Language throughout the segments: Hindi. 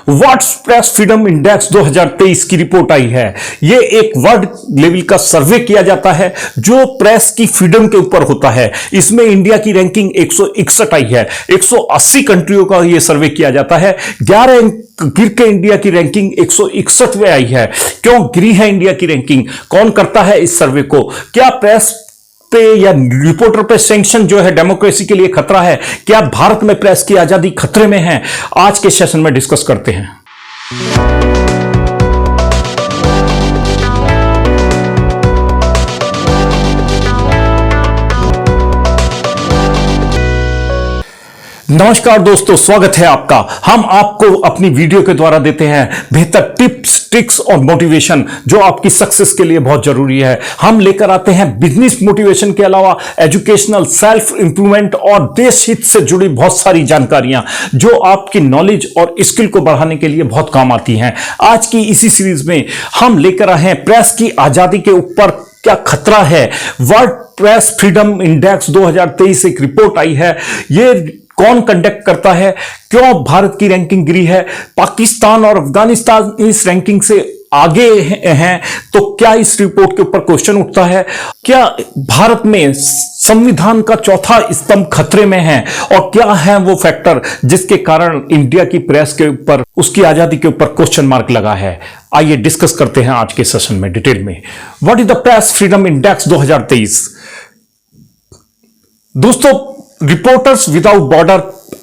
व्हाट्स प्रेस फ्रीडम इंडेक्स 2023 की रिपोर्ट आई है। यह एक वर्ल्ड लेवल का सर्वे किया जाता है जो प्रेस की फ्रीडम के ऊपर होता है। इसमें इंडिया की रैंकिंग 161 आई है। 180 कंट्रियों का यह सर्वे किया जाता है। 11 गिर के इंडिया की रैंकिंग 161वें आई है। क्यों गिरी है इंडिया की रैंकिंग? कौन करता है इस सर्वे को? क्या प्रेस पे या रिपोर्टर पे सैंक्शन जो है डेमोक्रेसी के लिए खतरा है? क्या भारत में प्रेस की आजादी खतरे में है? आज के सेशन में डिस्कस करते हैं। नमस्कार दोस्तों, स्वागत है आपका। हम आपको अपनी वीडियो के द्वारा देते हैं बेहतर टिप्स, ट्रिक्स और मोटिवेशन जो आपकी सक्सेस के लिए बहुत जरूरी है। हम लेकर आते हैं बिजनेस मोटिवेशन के अलावा एजुकेशनल, सेल्फ इंप्रूवमेंट और देश हित से जुड़ी बहुत सारी जानकारियां जो आपकी नॉलेज और स्किल को बढ़ाने के लिए बहुत काम आती हैं। आज की इसी सीरीज में हम लेकर आए हैं प्रेस की आजादी के ऊपर क्या खतरा है। वर्ल्ड प्रेस फ्रीडम इंडेक्स 2023 एक रिपोर्ट आई है। यह कौन कंडक्ट करता है? क्यों भारत की रैंकिंग गिरी है? पाकिस्तान और अफगानिस्तान इस रैंकिंग से आगे हैं। तो क्या इस रिपोर्ट के ऊपर क्वेश्चन उठता है, क्या भारत में संविधान का चौथा स्तंभ खतरे में है? और क्या है वो फैक्टर जिसके कारण इंडिया की प्रेस के ऊपर, उसकी आजादी के ऊपर क्वेश्चन मार्क लगा है? आइए डिस्कस करते हैं आज के सेशन में डिटेल में। What is the press freedom index 2023? दोस्तों, रिपोर्टर्स विदाउट बॉर्डर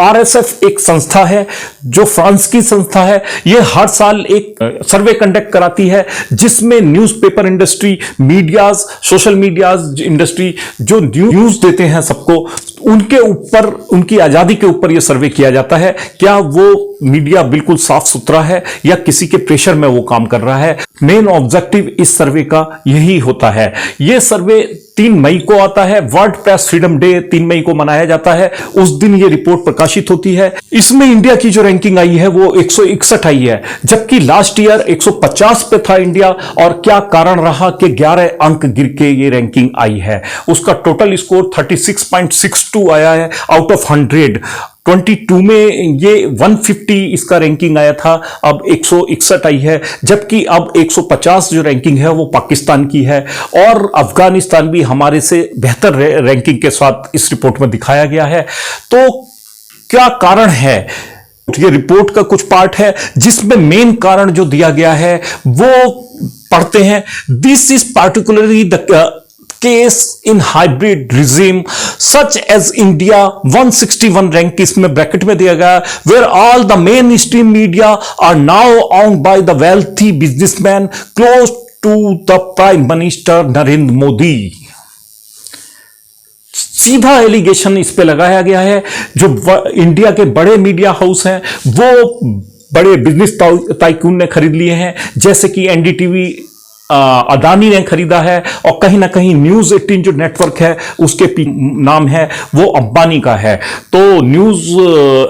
आरएसएफ एक संस्था है जो फ्रांस की संस्था है। यह हर साल एक सर्वे कंडक्ट कराती है जिसमें newspaper industry, medias, social medias industry जो न्यूज़ देते हैं सबको, उनके ऊपर, उनकी आजादी के ऊपर यह सर्वे किया जाता है। क्या वो मीडिया बिल्कुल साफ सुथरा है या किसी के प्रेशर में वो काम कर रहा है? मेन ऑब्जेक्टिव इस सर्वे का यही होता है। यह सर्वे 3 मई को आता है। वर्ल्ड प्रेस फ्रीडम डे 3 मई को मनाया जाता है। उस दिन यह रिपोर्ट प्रकाशित होती है। इसमें इंडिया की जो रैंकिंग आई है वो 161 आई है, जबकि लास्ट ईयर 150 पे था इंडिया। और क्या कारण रहा कि 11 अंक गिर के ये रैंकिंग आई है? उसका टोटल स्कोर 36.62 आया है आउट ऑफ 100। 22 में ये 150 इसका रैंकिंग आया था, अब 161 आई है। जबकि अब 150 जो रैंकिंग है वो पाकिस्तान की है और अफगानिस्तान भी हमारे से बेहतर रैंकिंग के साथ इस रिपोर्ट में दिखाया गया है। तो क्या कारण है? ये रिपोर्ट का कुछ पार्ट है जिसमें मेन कारण जो दिया गया है वो पढ़ते हैं। This is particularly the case in hybrid regime such as India 161 rank इसमें ब्रैकेट में दिया गया, where all the mainstream media are now owned by the wealthy businessmen close to the Prime Minister Narendra Modi. सीधा एलिगेशन इस पे लगाया गया है। जो इंडिया के बड़े मीडिया हाउस हैं वो बड़े बिजनेस टाइकून ने खरीद लिए हैं, जैसे कि एनडीटीवी अदानी ने खरीदा है, और कहीं ना कहीं न्यूज 18 जो नेटवर्क है उसके नाम है वो अंबानी का है। तो न्यूज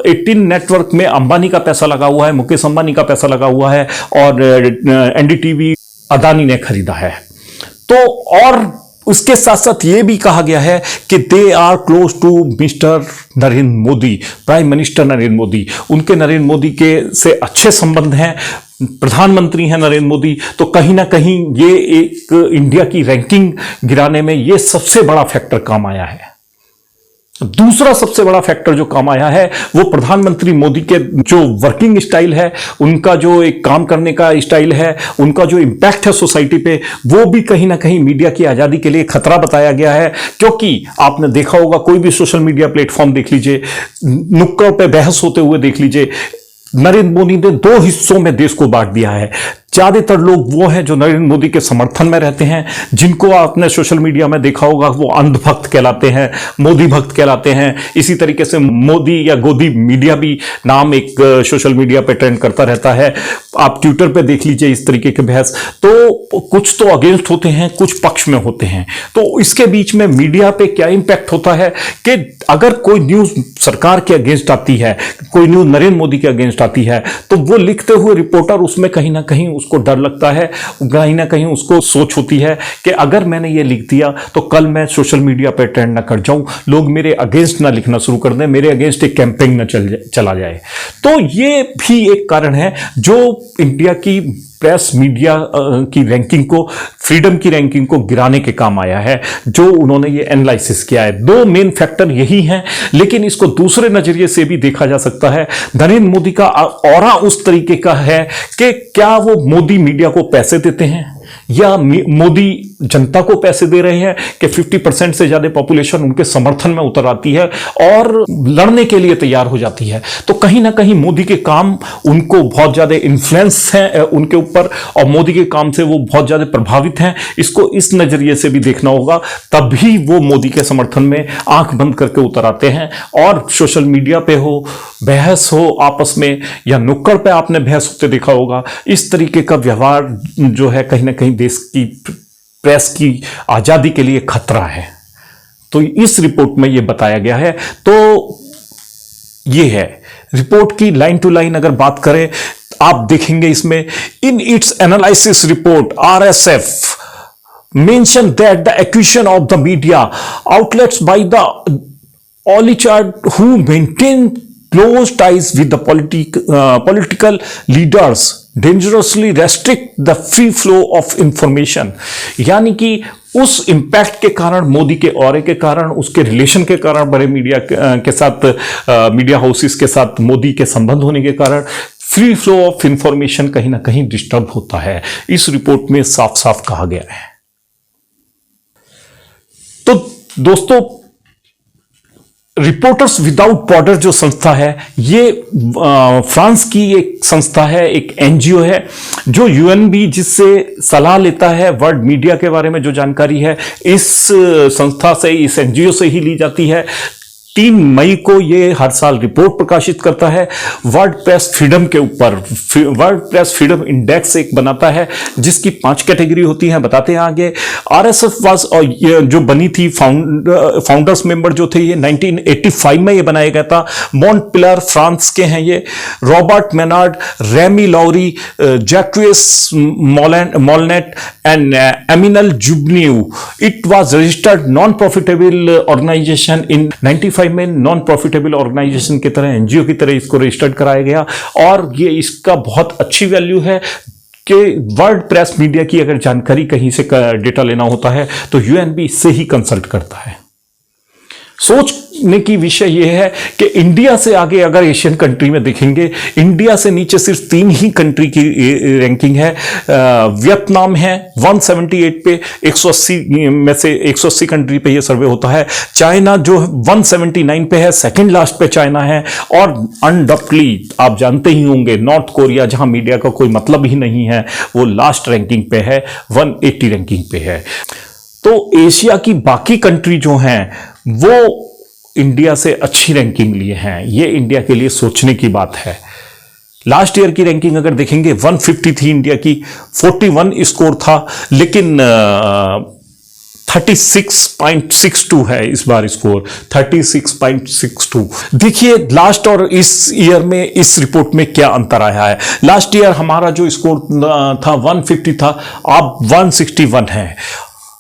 18 नेटवर्क में अंबानी का पैसा लगा हुआ है, मुकेश अंबानी का पैसा लगा हुआ है, और एनडीटीवी अदानी ने खरीदा है। तो और उसके साथ साथ ये भी कहा गया है कि they are close to mister Narendra Modi, prime minister Narendra Modi. उनके नरेंद्र मोदी के से अच्छे संबंध हैं, प्रधानमंत्री हैं नरेंद्र मोदी। तो कहीं ना कहीं ये एक इंडिया की रैंकिंग गिराने में ये सबसे बड़ा फैक्टर काम आया है। दूसरा सबसे बड़ा फैक्टर जो काम आया है वो प्रधानमंत्री मोदी के जो वर्किंग स्टाइल है, उनका जो एक काम करने का स्टाइल है, उनका जो इंपैक्ट है सोसाइटी पे, वो भी कहीं ना कहीं मीडिया की आजादी के लिए खतरा बताया गया है। क्योंकि आपने देखा होगा, कोई भी सोशल मीडिया प्लेटफॉर्म देख लीजिए, नुक्कड़ पे बहस होते हुए देख लीजिए, नरेंद्र मोदी ने 2 हिस्सों में देश को बांट दिया है। ज्यादातर लोग वो हैं जो नरेंद्र मोदी के समर्थन में रहते हैं, जिनको आपने सोशल मीडिया में देखा होगा वो अंधभक्त कहलाते हैं, मोदी भक्त कहलाते हैं। इसी तरीके से मोदी या गोदी मीडिया भी नाम एक सोशल मीडिया पे ट्रेंड करता रहता है। आप ट्विटर पे देख लीजिए इस तरीके के बहस। तो कुछ तो अगेंस्ट होते हैं, कुछ पक्ष में होते हैं। तो इसके बीच में मीडिया पे क्या इंपैक्ट होता है कि अगर कोई न्यूज सरकार के अगेंस्ट आती है, कोई न्यूज नरेंद्र मोदी के अगेंस्ट आती है, तो वो लिखते हुए रिपोर्टर उसमें कहीं ना कहीं उसको डर लगता है, कहीं ना कहीं उसको सोच होती है कि अगर मैंने ये लिख दिया तो कल मैं सोशल मीडिया पर ट्रेंड ना कर जाऊं, लोग मेरे अगेंस्ट ना लिखना शुरू कर दें, मेरे अगेंस्ट एक कैंपेन ना चला जाए। तो ये भी एक कारण है जो इंडिया की प्रेस मीडिया की रैंकिंग को, फ्रीडम की रैंकिंग को गिराने के काम आया है, जो उन्होंने ये एनालिसिस किया है। दो मेन फैक्टर यही हैं, लेकिन इसको दूसरे नजरिए से भी देखा जा सकता है। नरेंद्र मोदी का ऑरा उस तरीके का है कि क्या वो मोदी मीडिया को पैसे देते हैं या मोदी जनता को पैसे दे रहे हैं कि 50% से ज्यादा पॉपुलेशन उनके समर्थन में उतर आती है और लड़ने के लिए तैयार हो जाती है। तो कहीं ना कहीं मोदी के काम उनको बहुत ज्यादा इन्फ्लुएंस है उनके ऊपर, और मोदी के काम से वो बहुत ज्यादा प्रभावित हैं। इसको इस नजरिए से भी देखना होगा, तभी वो मोदी के समर्थन में आंख बंद करके उतर आते हैं। और सोशल मीडिया पे हो, बहस हो आपस में, या नुक्कड़ पे आपने बहस होते देखा होगा, इस तरीके का व्यवहार जो है कहीं ना कहीं देश की प्रेस की आजादी के लिए खतरा है। तो इस रिपोर्ट में यह बताया गया है। तो यह है रिपोर्ट की लाइन टू लाइन अगर बात करें, आप देखेंगे इसमें, in its analysis report RSF mention that the acquisition of the media outlets by the oligarchs who maintain close ties with the political leaders dangerously restrict the free flow of information। यानी कि उस इंपैक्ट के कारण, मोदी के ऑरे के कारण, उसके रिलेशन के कारण, बड़े मीडिया के साथ, मीडिया हाउसेस के साथ मोदी के संबंध होने के कारण फ्री फ्लो ऑफ इंफॉर्मेशन कहीं ना कहीं डिस्टर्ब होता है। इस रिपोर्ट में साफ साफ कहा गया है। तो दोस्तों, रिपोर्टर्स विदाउट बॉर्डर जो संस्था है, ये फ्रांस की एक संस्था है, एक एनजीओ है, जो यूएनबी जिससे सलाह लेता है, वर्ल्ड मीडिया के बारे में जो जानकारी है इस संस्था से, इस एनजीओ से ही ली जाती है। 3 मई को ये हर साल रिपोर्ट प्रकाशित करता है वर्ल्ड प्रेस फ्रीडम के ऊपर। वर्ल्ड प्रेस फ्रीडम इंडेक्स एक बनाता है जिसकी 5 कैटेगरी होती हैं, बताते हैं आगे। आरएसएफ वाज, जो बनी थी, फाउंडर्स मेंबर जो थे, ये 1985 में ये बनाया गया था। मॉन्टपिलर फ्रांस के हैं ये। Robert Menard, Remy Loury, Jacques Molenat and Emilien Jubineau. It was registered non profitable organisation in 95 में, नॉन प्रॉफिटेबल ऑर्गेनाइजेशन की तरह, एनजीओ की तरह इसको रजिस्टर्ड कराया गया। और ये इसका बहुत अच्छी वैल्यू है कि वर्ल्ड प्रेस मीडिया की अगर जानकारी कहीं से डेटा लेना होता है तो यूएनबी इससे ही कंसल्ट करता है। सोचने की विषय यह है कि इंडिया से आगे अगर एशियन कंट्री में देखेंगे, इंडिया से नीचे सिर्फ 3 ही कंट्री की रैंकिंग है। वियतनाम है 178 पे, 180 में से 180 कंट्री पे ये सर्वे होता है। चाइना जो 179 पे है, सेकंड लास्ट पे चाइना है। और अनडॉप्टली आप जानते ही होंगे, नॉर्थ कोरिया, जहां मीडिया का कोई मतलब ही नहीं है, वो लास्ट रैंकिंग पे है, 180 रैंकिंग पे है। तो एशिया की बाकी कंट्री जो हैं वो इंडिया से अच्छी रैंकिंग लिए हैं। ये इंडिया के लिए सोचने की बात है। लास्ट ईयर की रैंकिंग अगर देखेंगे 150 थी इंडिया की, 41 स्कोर था, लेकिन 36.62 है इस बार स्कोर, 36.62। देखिए लास्ट और इस ईयर में इस रिपोर्ट में क्या अंतर आया है। लास्ट ईयर हमारा जो स्कोर था 150 था, अब 161 है,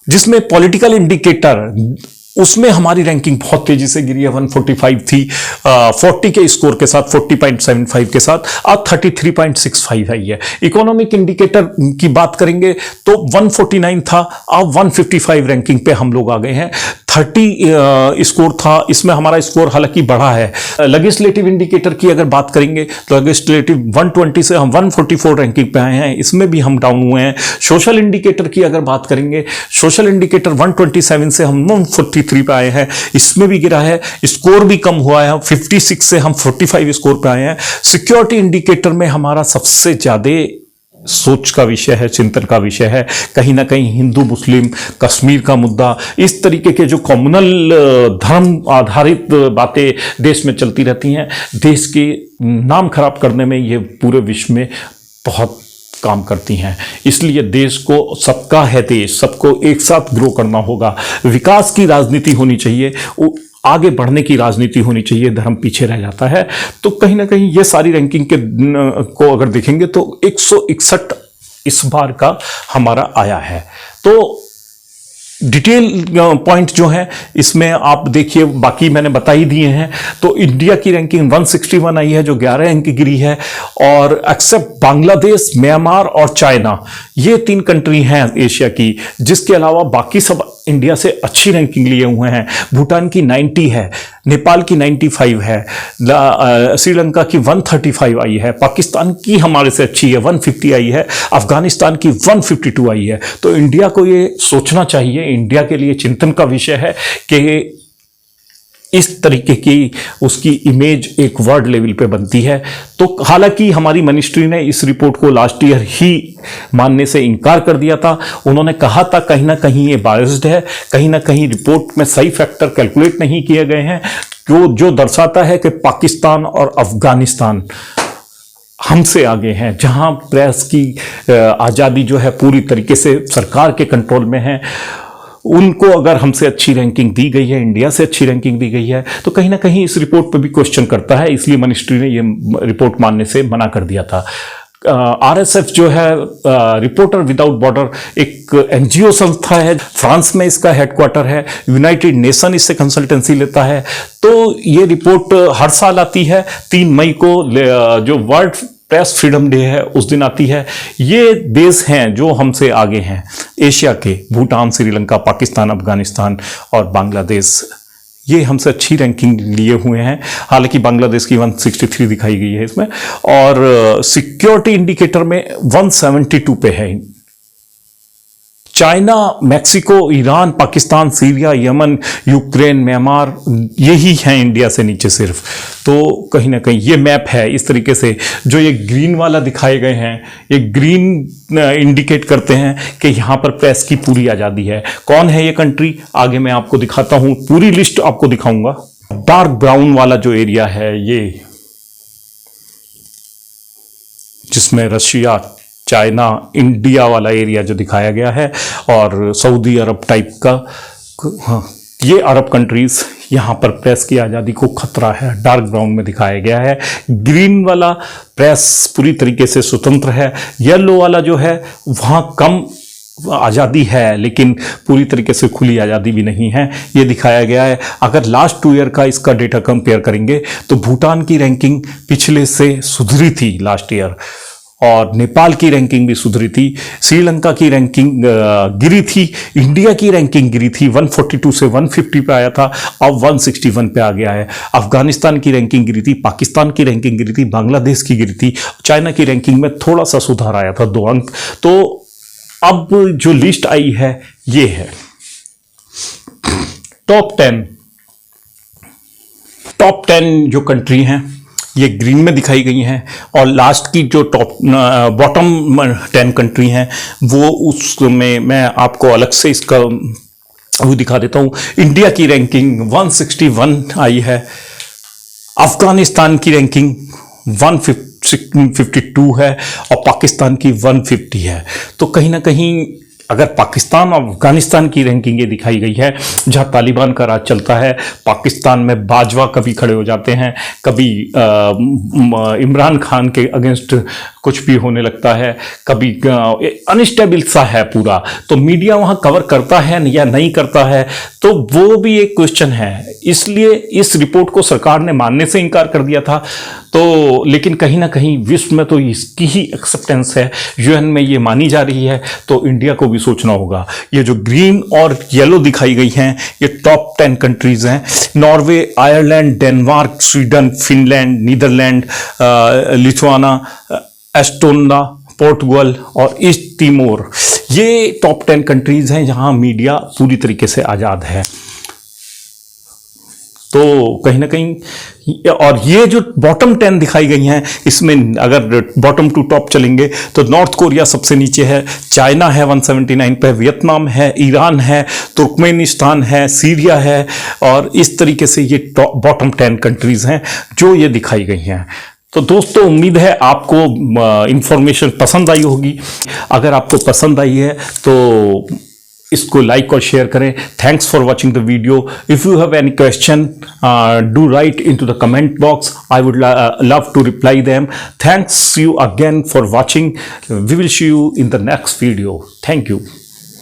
जिसमें पॉलिटिकल इंडिकेटर, उसमें हमारी रैंकिंग बहुत तेजी से गिरी है। 145 थी 40 के स्कोर के साथ, 40.75 के साथ, अब 33.65 है ये। इकोनॉमिक इंडिकेटर की बात करेंगे तो 149 था, अब 155 रैंकिंग पे हम लोग आ गए हैं। 30 स्कोर था, इसमें हमारा स्कोर हालांकि बढ़ा है। लेजिस्लेटिव इंडिकेटर की अगर बात करेंगे तो लेजिस्लेटिव 120 से हम 144 रैंकिंग पे आए हैं, इसमें भी हम डाउन हुए हैं। सोशल इंडिकेटर की अगर बात करेंगे, सोशल इंडिकेटर 127 से हम 143 पे आए हैं, इसमें भी गिरा है। स्कोर भी कम हुआ है, 56 से हम 45 स्कोर पे आए हैं। सिक्योरिटी इंडिकेटर में हमारा सबसे ज्यादा सोच का विषय है, चिंतन का विषय है। कहीं ना कहीं हिंदू मुस्लिम, कश्मीर का मुद्दा, इस तरीके के जो कम्युनल धर्म आधारित बातें देश में चलती रहती हैं, देश के नाम खराब करने में ये पूरे विश्व में बहुत काम करती हैं। इसलिए देश को, सबका है देश, सबको एक साथ ग्रो करना होगा। विकास की राजनीति होनी चाहिए, आगे बढ़ने की राजनीति होनी चाहिए, धर्म पीछे रह जाता है। तो कहीं ना कहीं ये सारी रैंकिंग के को अगर देखेंगे तो 161 इस बार का हमारा आया है। तो डिटेल पॉइंट जो है इसमें आप देखिए, बाकी मैंने बता ही दिए हैं। तो इंडिया की रैंकिंग 161 आई है, जो 11 अंक गिरी है। और एक्सेप्ट बांग्लादेश, म्यांमार और चाइना, ये 3 कंट्री हैं एशिया की, जिसके अलावा बाकी सब इंडिया से अच्छी रैंकिंग लिए हुए हैं। भूटान की 90 है, नेपाल की 95 है, श्रीलंका की 135 आई है, पाकिस्तान की हमारे से अच्छी है 150 आई है, अफगानिस्तान की 152 आई है। तो इंडिया को ये सोचना चाहिए, इंडिया के लिए चिंतन का विषय है कि इस तरीके की उसकी इमेज एक वर्ल्ड लेवल पे बनती है। तो हालांकि हमारी मिनिस्ट्री ने इस रिपोर्ट को लास्ट ईयर ही मानने से इनकार कर दिया था। उन्होंने कहा था कहीं ना कहीं ये बायस्ड है, कहीं ना कहीं रिपोर्ट में सही फैक्टर कैलकुलेट नहीं किए गए हैं, जो दर्शाता है कि पाकिस्तान और अफगानिस्तान हमसे आगे हैं, जहां प्रेस की आज़ादी जो है पूरी तरीके से सरकार के कंट्रोल में है। उनको अगर हमसे अच्छी रैंकिंग दी गई है, इंडिया से अच्छी रैंकिंग दी गई है, तो कहीं ना कहीं इस रिपोर्ट पर भी क्वेश्चन करता है। इसलिए मिनिस्ट्री ने ये रिपोर्ट मानने से मना कर दिया था। आरएसएफ जो है, रिपोर्टर विदाउट बॉर्डर, एक एनजीओ संस्था है, फ्रांस में इसका हेडक्वार्टर है, यूनाइटेड नेशन इससे कंसल्टेंसी लेता है। तो ये रिपोर्ट हर साल आती है, 3 मई को जो वर्ल्ड प्रेस फ्रीडम डे है उस दिन आती है। ये देश हैं जो हमसे आगे हैं एशिया के, भूटान, श्रीलंका, पाकिस्तान, अफगानिस्तान और बांग्लादेश, ये हमसे अच्छी रैंकिंग लिए हुए हैं। हालांकि बांग्लादेश की 163 दिखाई गई है इसमें, और सिक्योरिटी इंडिकेटर में 172 पे है। China, Mexico, Iran, Pakistan, Syria, Yemen, Ukraine, Myanmar, यही हैं इंडिया से नीचे सिर्फ। तो कहीं ना कहीं ये मैप है इस तरीके से, जो ये ग्रीन वाला दिखाए गए हैं, ये ग्रीन इंडिकेट करते हैं कि यहाँ पर प्रेस की पूरी आज़ादी है। कौन है ये कंट्री, आगे मैं आपको दिखाता हूँ, पूरी लिस्ट आपको दिखाऊंगा। डार्क ब्राउन वाला जो एरिया है, ये जिसमें रशिया, चाइना, इंडिया वाला एरिया जो दिखाया गया है, और सऊदी अरब टाइप का, हाँ, ये अरब कंट्रीज, यहाँ पर प्रेस की आज़ादी को खतरा है, डार्क ब्राउन में दिखाया गया है। ग्रीन वाला प्रेस पूरी तरीके से स्वतंत्र है। येलो वाला जो है वहाँ कम आज़ादी है, लेकिन पूरी तरीके से खुली आज़ादी भी नहीं है, ये दिखाया गया है। अगर लास्ट 2 ईयर का इसका डेटा कंपेयर करेंगे तो भूटान की रैंकिंग पिछले से सुधरी थी लास्ट ईयर, और नेपाल की रैंकिंग भी सुधरी थी, श्रीलंका की रैंकिंग गिरी थी, इंडिया की रैंकिंग गिरी थी, 142 से 150 पे आया था, अब 161 पे आ गया है। अफगानिस्तान की रैंकिंग गिरी थी, पाकिस्तान की रैंकिंग गिरी थी, बांग्लादेश की गिरी थी, चाइना की रैंकिंग में थोड़ा सा सुधार आया था, 2 अंक। तो अब जो लिस्ट आई है ये है टॉप 10 जो कंट्री हैं, ये ग्रीन में दिखाई गई हैं, और लास्ट की जो बॉटम 10 कंट्री हैं वो, उसमें मैं आपको अलग से इसका वो दिखा देता हूँ। इंडिया की रैंकिंग 161 आई है, अफगानिस्तान की रैंकिंग 152 है, और पाकिस्तान की 150 है। तो कहीं ना कहीं अगर पाकिस्तान और अफगानिस्तान की रैंकिंग ये दिखाई गई है, जहां तालिबान का राज चलता है, पाकिस्तान में बाजवा कभी खड़े हो जाते हैं, कभी इमरान खान के अगेंस्ट कुछ भी होने लगता है, कभी अनस्टेबल सा है पूरा, तो मीडिया वहां कवर करता है या नहीं करता है, तो वो भी एक क्वेश्चन है। इसलिए इस रिपोर्ट को सरकार ने मानने से इनकार कर दिया था। तो लेकिन कहीं ना कहीं विश्व में तो इसकी ही एक्सेप्टेंस है, यूएन में ये मानी जा रही है, तो इंडिया को भी सोचना होगा। ये जो ग्रीन और येलो दिखाई गई हैं, ये टॉप 10 कंट्रीज हैं। Norway, Ireland, Denmark, Sweden, Finland, Netherlands, Lithuania, Estonia, Portugal और ईस्ट तिमोर, ये टॉप 10 कंट्रीज हैं जहां मीडिया पूरी तरीके से आज़ाद है। तो कहीं ना कहीं, और ये जो बॉटम 10 दिखाई गई हैं, इसमें अगर बॉटम टू टॉप चलेंगे तो नॉर्थ कोरिया सबसे नीचे है, चाइना है 179 पे, वियतनाम है, ईरान है, तुर्कमेनिस्तान है, सीरिया है, और इस तरीके से ये बॉटम 10 कंट्रीज हैं जो ये दिखाई गई हैं। तो दोस्तों, उम्मीद है आपको इंफॉर्मेशन पसंद आई होगी। अगर आपको पसंद आई है तो इसको लाइक और शेयर करें. Thanks for watching the video. If you have any question, do write in to the comment box. I would love to reply them. Thanks you again for watching. We will see you in the next video. Thank you.